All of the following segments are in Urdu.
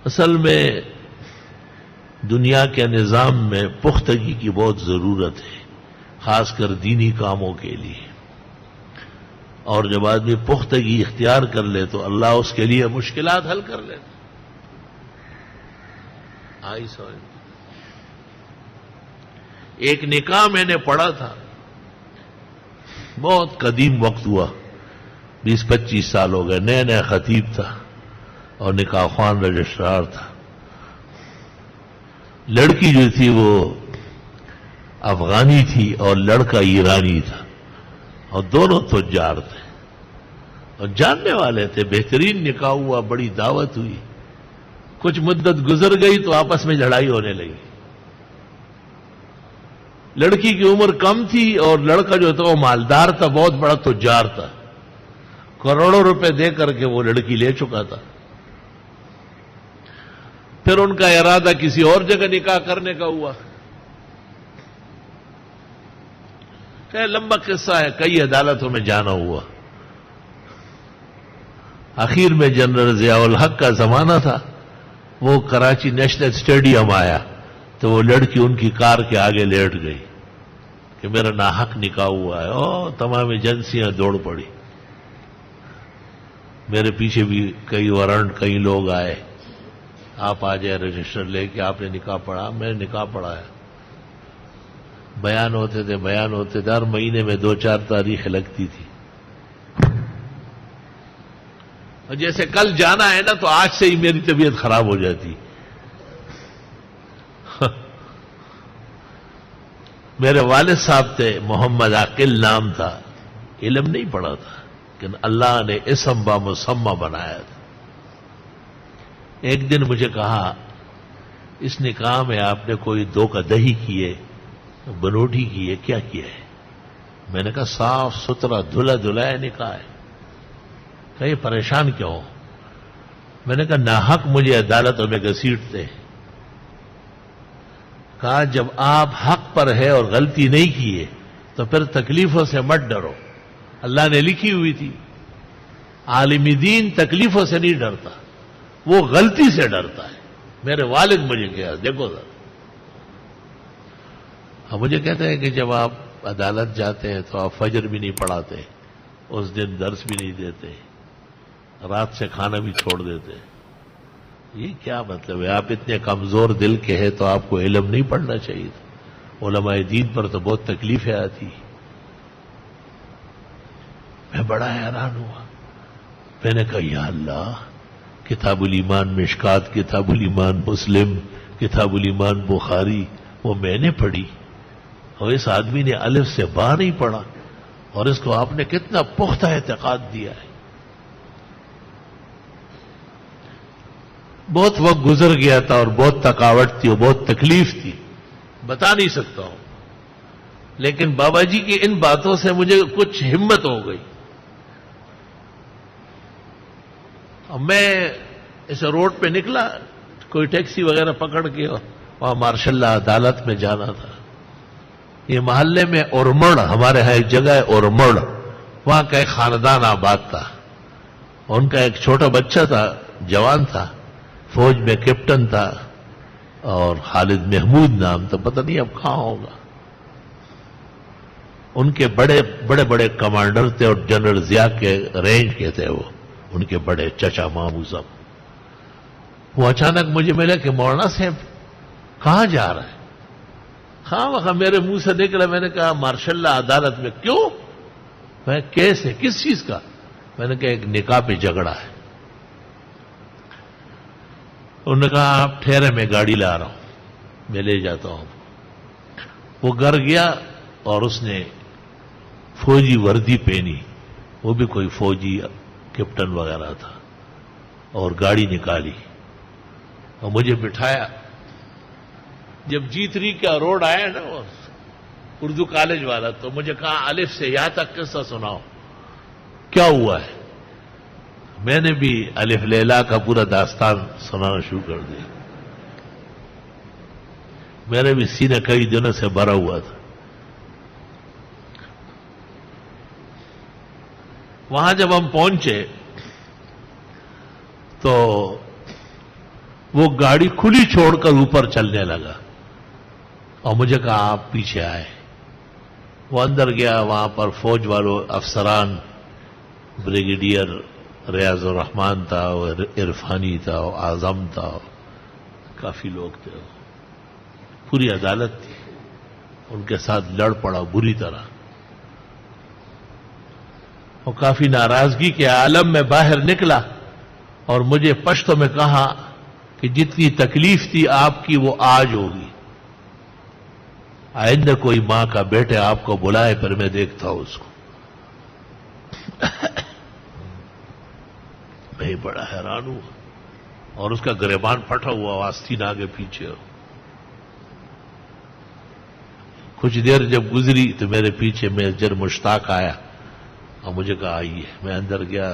اصل میں دنیا کے نظام میں پختگی کی بہت ضرورت ہے، خاص کر دینی کاموں کے لیے، اور جب آدمی پختگی اختیار کر لے تو اللہ اس کے لیے مشکلات حل کر لیتا۔ آئی سمجھ؟ ایک نکاح میں نے پڑھا تھا، بہت قدیم وقت ہوا، 20-25 سال ہو گئے، نیا نیا خطیب تھا اور نکاح خوان رجسٹرار تھا۔ لڑکی جو تھی وہ افغانی تھی اور لڑکا ایرانی تھا، اور دونوں تجار تھے اور جاننے والے تھے، بہترین نکاح ہوا، بڑی دعوت ہوئی۔ کچھ مدت گزر گئی تو آپس میں لڑائی ہونے لگی۔ لڑکی کی عمر کم تھی اور لڑکا جو تھا وہ مالدار تھا، بہت بڑا تجار تھا، کروڑوں روپے دے کر کے وہ لڑکی لے چکا تھا۔ پھر ان کا ارادہ کسی اور جگہ نکاح کرنے کا ہوا۔ کہ لمبا قصہ ہے، کئی عدالتوں میں جانا ہوا۔ آخر میں جنرل ضیاء الحق کا زمانہ تھا، وہ کراچی نیشنل اسٹیڈیم آیا تو وہ لڑکی ان کی کار کے آگے لیٹ گئی کہ میرا ناحق نکاح ہوا ہے۔ تمام ایجنسیاں دوڑ پڑی، میرے پیچھے بھی کئی وارنٹ، کئی لوگ آئے، آپ آ جائے رجسٹر لے کے، آپ نے نکاح پڑھا؟ میں نے نکاح پڑھایا۔ بیان ہوتے تھے، ہر مہینے میں 2-4 تاریخیں لگتی تھی، اور جیسے کل جانا ہے نا تو آج سے ہی میری طبیعت خراب ہو جاتی۔ میرے والد صاحب تھے، محمد عاقل نام تھا، علم نہیں پڑھا تھا لیکن اللہ نے اسم با مسمہ بنایا تھا۔ ایک دن مجھے کہا، اس نکاح میں آپ نے کوئی دھوکہ دہی کی ہے، بنوٹی کی ہے، کیا کیا ہے؟ میں نے کہا صاف ستھرا دھلا دھلایا نکاح ہے۔ کہیں پریشان کیوں ہو؟ میں نے کہا ناحق مجھے عدالتوں میں گھسیٹتے ہیں۔ کہا جب آپ حق پر ہے اور غلطی نہیں کی ہے تو پھر تکلیفوں سے مت ڈرو، اللہ نے لکھی ہوئی تھی، عالم دین تکلیفوں سے نہیں ڈرتا، وہ غلطی سے ڈرتا ہے۔ میرے والد مجھے کہا، دیکھو ذرا، مجھے کہتے ہیں کہ جب آپ عدالت جاتے ہیں تو آپ فجر بھی نہیں پڑھاتے، اس دن درس بھی نہیں دیتے، رات سے کھانا بھی چھوڑ دیتے۔ یہ کیا مطلب ہے؟ آپ اتنے کمزور دل کے ہیں تو آپ کو علم نہیں پڑھنا چاہیے تھا؟ علماء دین پر تو بہت تکلیفیں آتی۔ میں بڑا حیران ہوا، میں نے کہا یا اللہ، کتاب الایمان مشکات، کتاب الایمان مسلم، کتاب الایمان بخاری، وہ میں نے پڑھی اور اس آدمی نے الف سے با نہیں پڑھا، اور اس کو آپ نے کتنا پختہ اعتقاد دیا ہے۔ بہت وقت گزر گیا تھا اور بہت تھکاوٹ تھی اور بہت تکلیف تھی، بتا نہیں سکتا ہوں، لیکن بابا جی کی ان باتوں سے مجھے کچھ ہمت ہو گئی۔ اور میں اس روڈ پہ نکلا، کوئی ٹیکسی وغیرہ پکڑ کے، وہاں ماشاء اللہ عدالت میں جانا تھا۔ یہ محلے میں اورمڑ، ہمارے ہاں ایک جگہ ہے اورمڑ، وہاں کا ایک خاندان آباد تھا، ان کا ایک چھوٹا بچہ تھا، جوان تھا، فوج میں کیپٹن تھا، اور خالد محمود نام تھا، پتہ نہیں اب کہاں ہوگا۔ ان کے بڑے بڑے کمانڈر تھے اور جنرل ضیاء کے رینج کے تھے، وہ ان کے بڑے چچا مامو صاحب۔ وہ اچانک مجھے ملا کہ مولانا صاحب کہاں جا رہا ہے؟ خواہ میرے منہ سے نکلا، میں نے کہا ماشاء اللہ عدالت میں۔ کیوں؟ میں کیس ہے، کس چیز کا؟ میں نے کہا ایک نکاح پہ جھگڑا ہے۔ انہوں نے کہا آپ ٹھہرے، میں گاڑی لا رہا ہوں، میں لے جاتا ہوں۔ وہ گھر گیا اور اس نے فوجی وردی پہنی، وہ بھی کوئی فوجی کیپٹن وغیرہ تھا، اور گاڑی نکالی اور مجھے بٹھایا۔ جب جیتری کا روڈ آیا نا وہ اردو کالج والا، تو مجھے کہا الف سے یہاں تک قصہ سناؤ، کیا ہوا ہے؟ میں نے بھی الف لیلا کا پورا داستان سنانا شروع کر دیا۔ میرے بھی سینہ کئی دنوں سے بھرا ہوا تھا۔ وہاں جب ہم پہنچے تو وہ گاڑی کھلی چھوڑ کر اوپر چلنے لگا اور مجھے کہا آپ پیچھے آئے. وہ اندر گیا، وہاں پر فوج والوں افسران، بریگیڈیئر ریاض الرحمان تھا، اور عرفانی تھا، اور اعظم تھا، کافی لوگ تھے، پوری عدالت تھی. ان کے ساتھ لڑ پڑا بری طرح، اور کافی ناراضگی کے عالم میں باہر نکلا اور مجھے پشتوں میں کہا کہ جتنی تکلیف تھی آپ کی وہ آج ہوگی. آئندہ کوئی ماں کا بیٹے آپ کو بلائے پھر میں دیکھتا ہوں اس کو. میں بڑا حیران ہوا، اور اس کا گریبان پھٹا ہوا، آستین آگے پیچھے. کچھ دیر جب گزری تو میرے پیچھے میجر مشتاق آیا اور مجھے کہا آئیے. میں اندر گیا،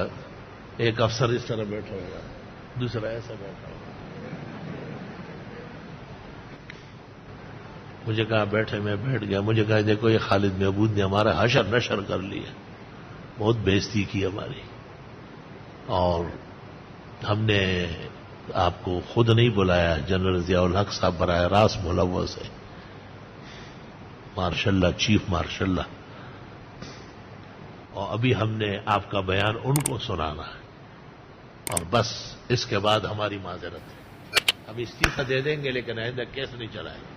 ایک افسر اس طرح بیٹھا ہوا، دوسرا ایسا بیٹھا ہوا. مجھے کہا بیٹھے، میں بیٹھ گیا. مجھے کہا دیکھو یہ خالد محمود نے ہمارا حشر نشر کر لیا، بہت بےزتی کی ہماری، اور ہم نے آپ کو خود نہیں بلایا، جنرل ضیاء الحق صاحب براہ راست ملوث ہے، مارشاء اللہ، چیف مارشاء اللہ، اور ابھی ہم نے آپ کا بیان ان کو سنانا ہے، اور بس اس کے بعد ہماری معذرت ہے. ہم استعفیٰ دے دیں گے لیکن آئندہ کیس نہیں چلائیں گے.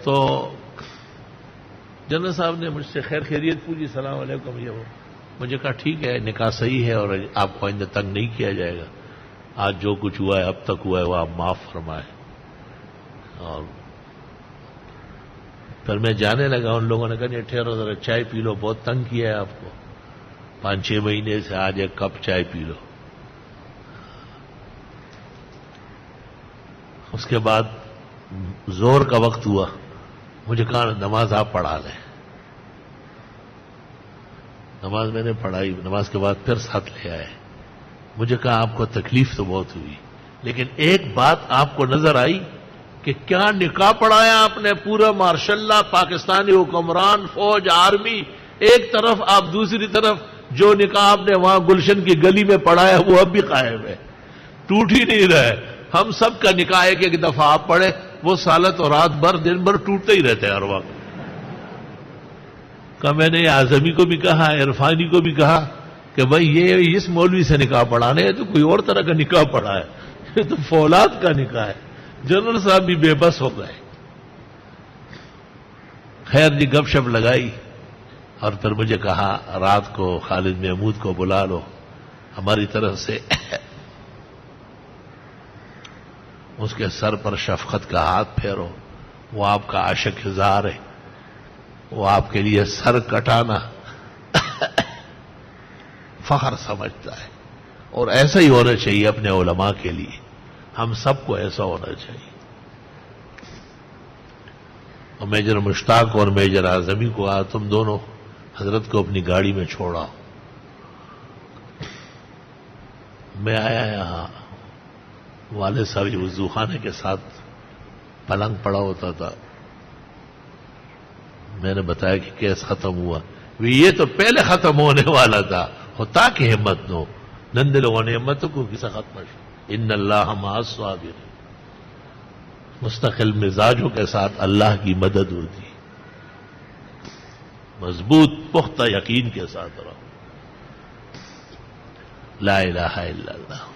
تو جنرل صاحب نے مجھ سے خیر خیریت پوچھی، السلام علیکم، یہ ہو. مجھے کہا ٹھیک ہے، نکاح صحیح ہے اور آپ کو آئندہ تنگ نہیں کیا جائے گا. آج جو کچھ ہوا ہے، اب تک ہوا ہے، وہ آپ معاف فرمائیں. اور پھر میں جانے لگا. ان لوگوں نے کہا نہیں ٹھہرو ذرا، چائے پی لو، بہت تنگ کیا ہے آپ کو 5-6 مہینے سے، آج ایک کپ چائے پی لو. اس کے بعد زور کا وقت ہوا، مجھے کہا نماز آپ پڑھا لیں. نماز میں نے پڑھائی. نماز کے بعد پھر ساتھ لے آئے. مجھے کہا آپ کو تکلیف تو بہت ہوئی، لیکن ایک بات آپ کو نظر آئی کہ کیا نکاح پڑھایا آپ نے، پورا ماشاء اللہ پاکستانی حکمران، فوج، آرمی ایک طرف، آپ دوسری طرف. جو نکاح آپ نے وہاں گلشن کی گلی میں پڑھایا وہ اب بھی قائم ہے، ٹوٹ ہی نہیں رہا ہے. ہم سب کا نکاح ایک دفعہ آپ پڑھے، وہ سالت اور رات بھر دن بھر ٹوٹتے ہی رہتے ہیں ہر وقت. کہ میں نے اعظمی کو بھی کہا، عرفانی کو بھی کہا کہ بھائی یہ اس مولوی سے نکاح پڑھانے ہے تو کوئی اور طرح کا نکاح پڑھا ہے، یہ تو فولاد کا نکاح ہے. جنرل صاحب بھی بے بس ہو گئے. خیر جی گپ شپ لگائی، اور پھر مجھے کہا رات کو خالد محمود کو بلا لو، ہماری طرف سے اس کے سر پر شفقت کا ہاتھ پھیرو. وہ آپ کا عاشق ہزار ہے، وہ آپ کے لیے سر کٹانا فخر سمجھتا ہے، اور ایسا ہی ہونا چاہیے اپنے علماء کے لیے. ہم سب کو ایسا ہونا چاہیے. اور میجر مشتاق اور میجر اعظمی کو تم دونوں حضرت کو اپنی گاڑی میں چھوڑا. میں آیا یہاں، والد صاحب وضو خانے کے ساتھ پلنگ پڑا ہوتا تھا. میں نے بتایا کہ کیس ختم ہوا. یہ تو پہلے ختم ہونے والا تھا، ہوتا کہ ہمت نو نند لوگوں نے ہمت کو کسا ختم. ان اللہ مع الصابرین، مستقل مزاجوں کے ساتھ اللہ کی مدد ہوتی، مضبوط پختہ یقین کے ساتھ رہو. لا الہ الا اللہ.